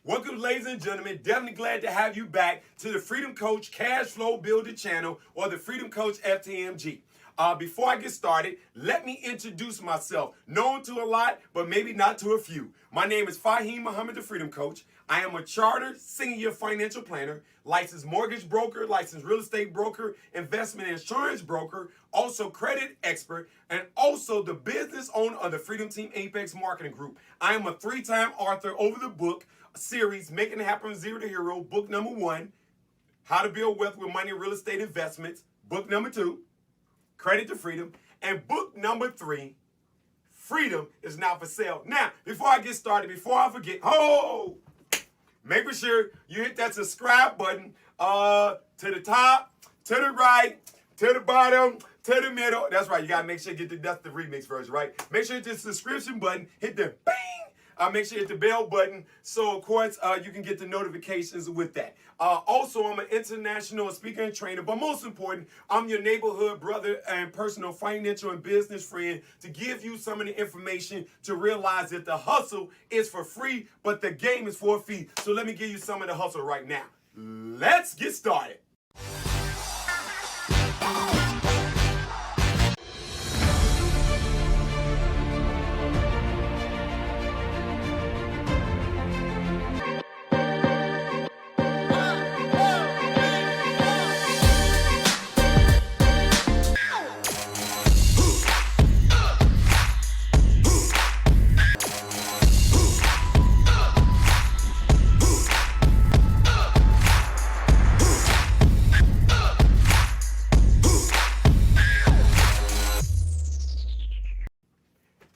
Welcome, ladies and gentlemen. Definitely glad to have you back to the Freedom Coach Cashflow Builder channel, or the Freedom Coach FTMG. Before I get started, let me introduce myself. Known to a lot, but maybe not to a few. My name is Fahim Muhammad, the Freedom Coach. I am a chartered senior financial planner, licensed mortgage broker, licensed real estate broker, investment insurance broker, also credit expert, and also the business owner of the Freedom Team Apex Marketing Group. I am a 3-time author over the book series, Making It Happen from Zero to Hero, book number 1, How to Build Wealth with Money and Real Estate Investments, book number 2, Credit to Freedom, and book number 3, Freedom is Not for Sale. Now, before I get started, before I forget, make sure you hit that subscribe button to the top, to the right, to the bottom, to the middle. That's right. You got to make sure you get that's the remix version, right? Make sure you hit the subscription button, hit the bang. Make sure you hit the bell button so, of course, you can get the notifications with that. Also, I'm an international speaker and trainer, but most important, I'm your neighborhood brother and personal financial and business friend to give you some of the information to realize that the hustle is for free, but the game is for a fee. So let me give you some of the hustle right now. Let's get started.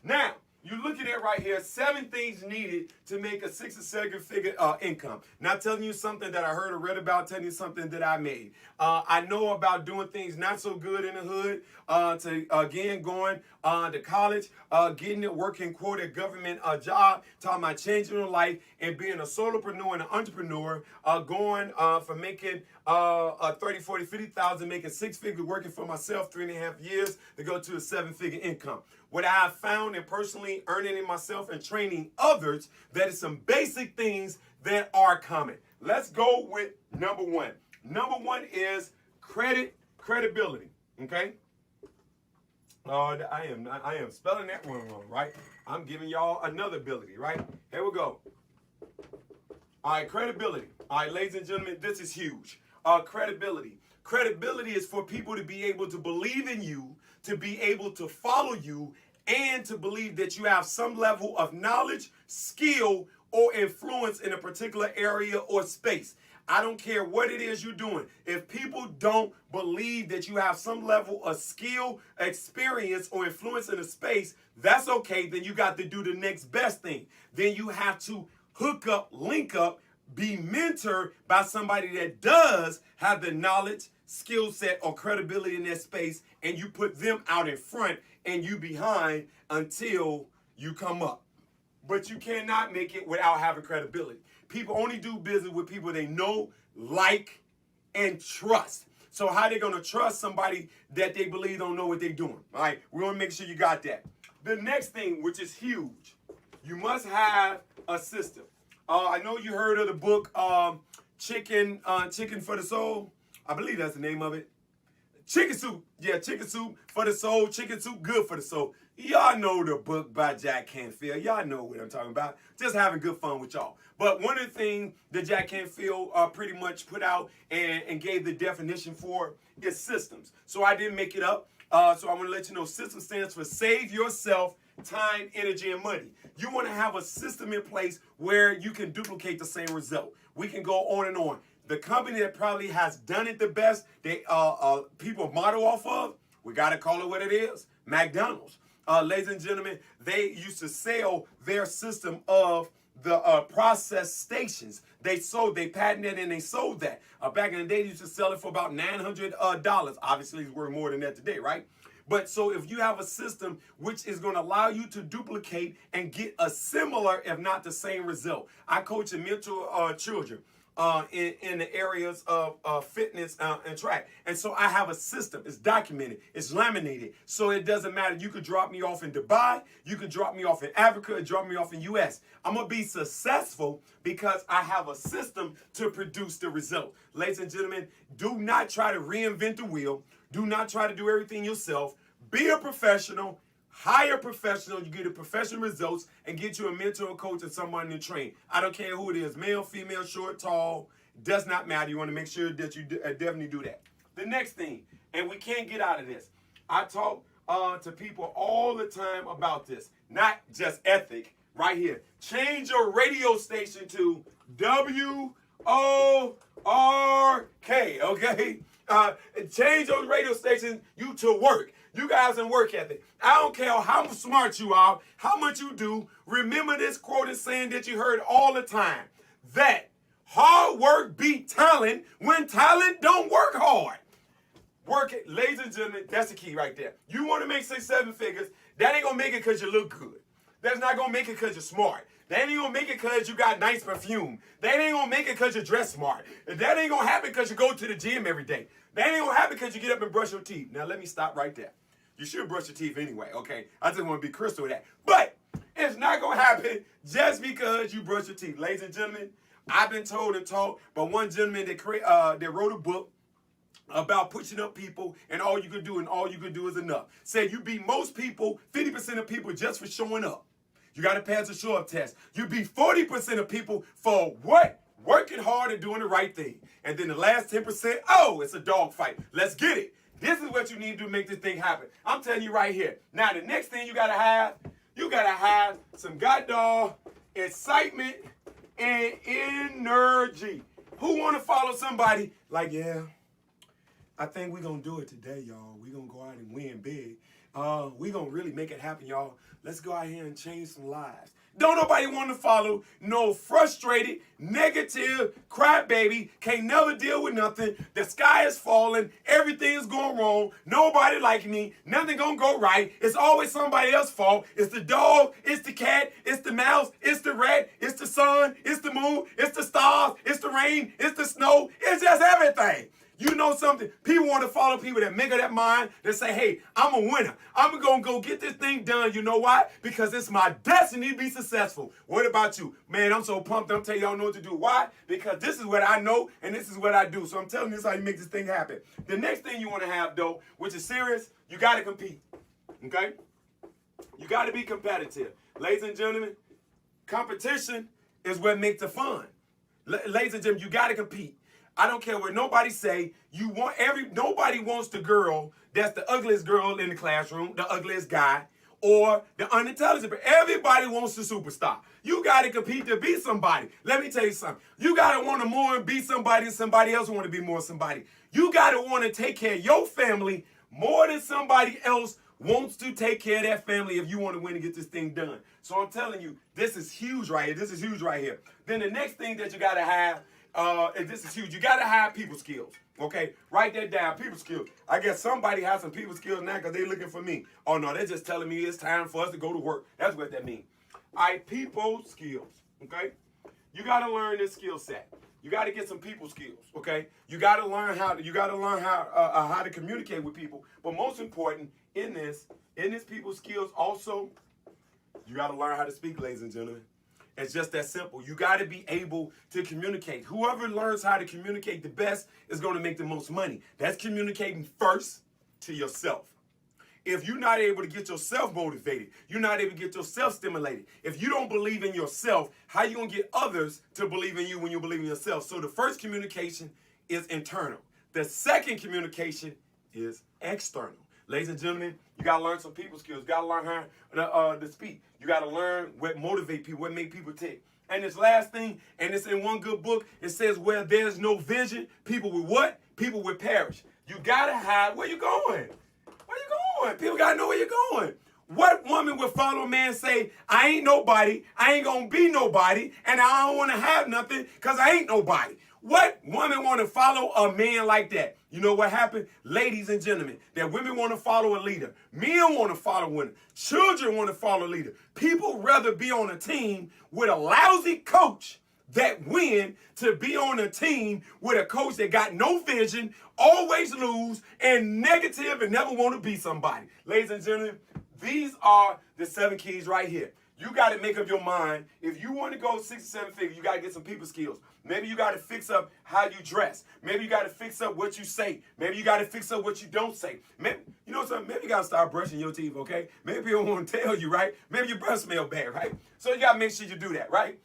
Now, you're looking at right here, 7 things needed to make a 6 or 7 figure income. Not telling you something that I heard or read about, telling you something that I made. I know about doing things not so good in the hood, to again going to college, getting it working, quote, a government job, talking about changing your life and being a solopreneur and an entrepreneur, going from making 30, 40, 50,000, making 6 figures, working for myself 3.5 years to go to a 7-figure income. What I have found and personally earning in myself and training others, that is some basic things that are common. Let's go with number 1. Number 1 is credibility. Okay. I am spelling that wrong, right? I'm giving y'all another ability, right? Here we go. All right, credibility. All right, ladies and gentlemen, this is huge. Credibility. Credibility is for people to be able to believe in you, to be able to follow you, and to believe that you have some level of knowledge, skill, or influence in a particular area or space. I don't care what it is you're doing. If people don't believe that you have some level of skill, experience, or influence in a space, that's okay. Then you got to do the next best thing. Then you have to hook up, link up, be mentored by somebody that does have the knowledge, skill set, or credibility in that space, and you put them out in front and you behind until you come up. But you cannot make it without having credibility. People only do business with people they know, like, and trust. So how they gonna trust somebody that they believe don't know what they're doing? All right, we wanna make sure you got that. The next thing, which is huge, you must have a system. I know you heard of the book Chicken for the Soul. I believe that's the name of it. Chicken Soup. Yeah, Chicken Soup for the Soul. Chicken Soup good for the soul. Y'all know the book by Jack Canfield. Y'all know what I'm talking about. Just having good fun with y'all. But one of the things that Jack Canfield pretty much put out and gave the definition for is systems. So I didn't make it up. So I want to let you know system stands for save yourself time, energy, and money. You want to have a system in place where you can duplicate the same result. We can go on and on. The company that probably has done it the best, they people model off of, we got to call it what it is, McDonald's. Ladies and gentlemen, they used to sell their system of the process stations. They patented and they sold that. Back in the day, they used to sell it for about $900. Obviously, it's worth more than that today, right? But so if you have a system which is going to allow you to duplicate and get a similar, if not the same result. I coach and mentor children. in the areas of fitness and track. And so I have a system. It's documented. It's laminated. So it doesn't matter. You could drop me off in Dubai. You could drop me off in Africa and drop me off in U.S. I'm going to be successful because I have a system to produce the result. Ladies and gentlemen, do not try to reinvent the wheel. Do not try to do everything yourself. Be a professional. Hire a professional, you get the professional results, and get you a mentor, a coach, or someone to train. I don't care who it is, male, female, short, tall, does not matter. You want to make sure that you definitely do that. The next thing, and we can't get out of this, I talk to people all the time about this, not just ethic, right here. Change your radio station to WORK, okay? Change those radio stations to work. You guys in work ethic. I don't care how smart you are, how much you do. Remember this quote is saying that you heard all the time, that hard work beat talent when talent don't work hard. Work it, ladies and gentlemen, that's the key right there. You want to make 6, 7 figures, that ain't going to make it because you look good. That's not going to make it because you're smart. That ain't going to make it because you got nice perfume. That ain't going to make it because you dress smart. That ain't going to happen because you go to the gym every day. That ain't going to happen because you get up and brush your teeth. Now, let me stop right there. You should brush your teeth anyway, okay? I just want to be crystal with that. But it's not going to happen just because you brush your teeth. Ladies and gentlemen, I've been told and taught by one gentleman that wrote a book about pushing up people, and all you could do is enough. Said you beat most people, 50% of people just for showing up. You got to pass the show up test. You beat 40% of people for what? Working hard and doing the right thing. And then the last 10%, oh, it's a dog fight. Let's get it. This is what you need to do to make this thing happen. I'm telling you right here. Now, the next thing you got to have some goddamn excitement and energy. Who want to follow somebody like, yeah, I think we're going to do it today, y'all. We're going to go out and win big. We're going to really make it happen, y'all. Let's go out here and change some lives. Don't nobody want to follow no frustrated, negative, crybaby, can't never deal with nothing. The sky is falling. Everything is going wrong. Nobody like me. Nothing going to go right. It's always somebody else's fault. It's the dog. It's the cat. It's the mouse. It's the rat. It's the sun. It's the moon. It's the stars. It's the rain. It's the snow. It's just everything. You know something? People want to follow people that make up that mind, that say, hey, I'm a winner. I'm going to go get this thing done. You know why? Because it's my destiny to be successful. What about you? Man, I'm so pumped. I'm telling y'all know what to do. Why? Because this is what I know, and this is what I do. So I'm telling you this is how you make this thing happen. The next thing you want to have, though, which is serious, you got to compete. Okay? You got to be competitive. Ladies and gentlemen, competition is what makes it fun. Ladies and gentlemen, you got to compete. I don't care what nobody say. Nobody wants the girl that's the ugliest girl in the classroom, the ugliest guy, or the unintelligent. But everybody wants the superstar. You got to compete to be somebody. Let me tell you something. You got to want to more be somebody than somebody else want to be more somebody. You got to want to take care of your family more than somebody else wants to take care of that family if you want to win and get this thing done. So I'm telling you, this is huge right here. This is huge right here. Then the next thing that you got to have, and this is huge, you got to have people skills, okay? Write that down, people skills. I guess somebody has some people skills now because they're looking for me. Oh, no, they're just telling me it's time for us to go to work. That's what that means. All right, people skills, okay? You got to learn this skill set. You got to get some people skills, okay? You got to learn how to communicate with people. But most important in this people skills also, you got to learn how to speak, ladies and gentlemen. It's just that simple. You got to be able to communicate. Whoever learns how to communicate the best is going to make the most money. That's communicating first to yourself. If you're not able to get yourself motivated, you're not able to get yourself stimulated. If you don't believe in yourself, how you going to get others to believe in you when you believe in yourself? So the first communication is internal. The second communication is external. Ladies and gentlemen, you got to learn some people skills. You got to learn how to speak. You got to learn what motivate people, what make people tick. And this last thing, and it's in one good book, it says where there's no vision, people will what? People will perish. You got to have, where you going? Where you going? People got to know where you're going. What woman would follow a man say, I ain't nobody, I ain't going to be nobody, and I don't want to have nothing because I ain't nobody? What woman want to follow a man like that? You know what happened? Ladies and gentlemen, that women want to follow a leader. Men want to follow women. Children want to follow a leader. People rather be on a team with a lousy coach that win to be on a team with a coach that got no vision, always lose, and negative and never want to be somebody. Ladies and gentlemen, these are the 7 keys right here. You got to make up your mind. If you want to go 6 or 7 figures, you got to get some people skills. Maybe you got to fix up how you dress. Maybe you got to fix up what you say. Maybe you got to fix up what you don't say. Maybe, you know something? Maybe you got to start brushing your teeth, okay? Maybe people want to tell you, right? Maybe your breath smell bad, right? So you got to make sure you do that, right?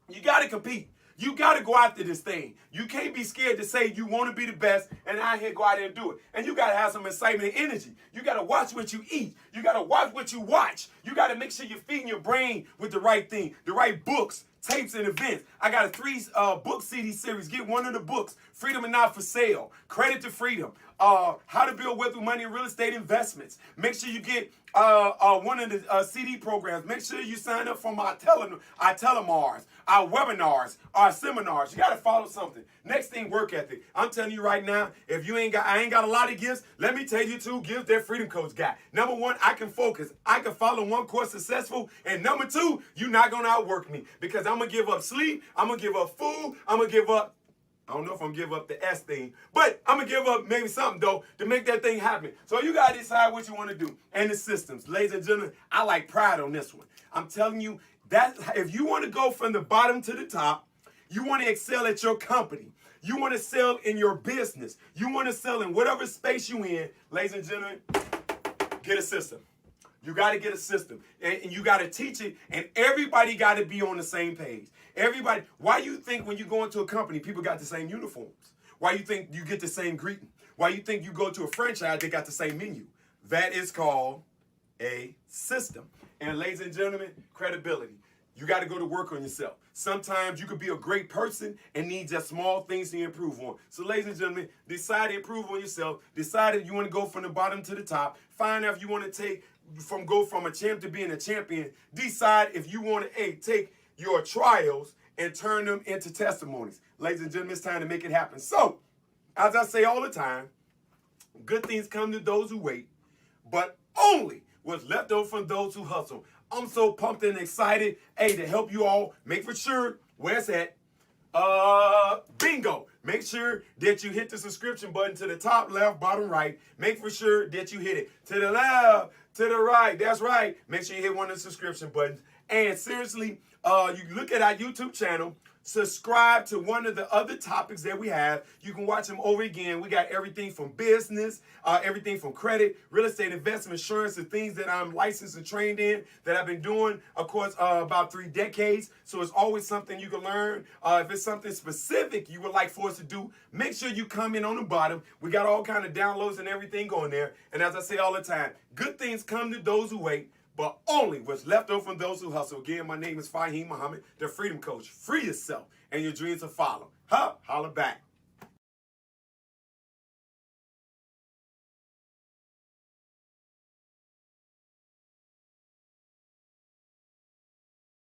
You got to compete. You got to go after this thing. You can't be scared to say you want to be the best and out here go out there and do it. And you got to have some excitement and energy. You got to watch what you eat. You got to watch what you watch. You got to make sure you're feeding your brain with the right thing, the right books, tapes, and events. I got a 3 book CD series. Get one of the books. Freedom and Not for Sale. Credit to Freedom. How to Build Wealth with Money and Real Estate Investments. Make sure you get one of the CD programs. Make sure you sign up for our telemars, our webinars, our seminars. You got to follow something. Next thing, work ethic. I'm telling you right now, if you I ain't got a lot of gifts, let me tell you 2 gifts that Freedom Coach got. Number 1, I can focus. I can follow one course successful. And number 2, you're not going to outwork me because I'm going to give up sleep. I'm going to give up food. I'm going to give up, I don't know if I'm going to give up the S thing, but I'm going to give up maybe something, though, to make that thing happen. So you got to decide what you want to do. And the systems. Ladies and gentlemen, I like pride on this one. I'm telling you, that if you want to go from the bottom to the top, you want to excel at your company. You want to sell in your business. You want to sell in whatever space you in. Ladies and gentlemen, get a system. You got to get a system. And you got to teach it. And everybody got to be on the same page. Everybody. Why you think when you go into a company, people got the same uniforms? Why you think you get the same greeting? Why you think you go to a franchise, they got the same menu? That is called a system. And ladies and gentlemen, credibility. You got to go to work on yourself. Sometimes you could be a great person and need just small things to improve on. So ladies and gentlemen, decide to improve on yourself. Decide if you want to go from the bottom to the top. Find out if you want to go from a champ to being a champion. Decide if you want to take your trials and turn them into testimonies. Ladies and gentlemen, it's time to make it happen. So, as I say all the time, good things come to those who wait, but only what's left over from those who hustle. I'm so pumped and excited, to help you all. Make for sure where it's at. Bingo. Make sure that you hit the subscription button to the top left, bottom right. Make for sure that you hit it to the left, to the right. That's right. Make sure you hit one of the subscription buttons. And seriously, you look at our YouTube channel. Subscribe to one of the other topics that we have. You can watch them over again. We got everything from business, everything from credit, real estate, investment, insurance, the things that I'm licensed and trained in that I've been doing, of course, about 3 decades. So it's always something you can learn. If it's something specific you would like for us to do, make sure you comment on the bottom. We got all kind of downloads and everything going there. And as I say all the time, good things come to those who wait, but only what's left over from those who hustle. Again, my name is Fahim Muhammad, the Freedom Coach. Free yourself and your dreams will follow. Holla back.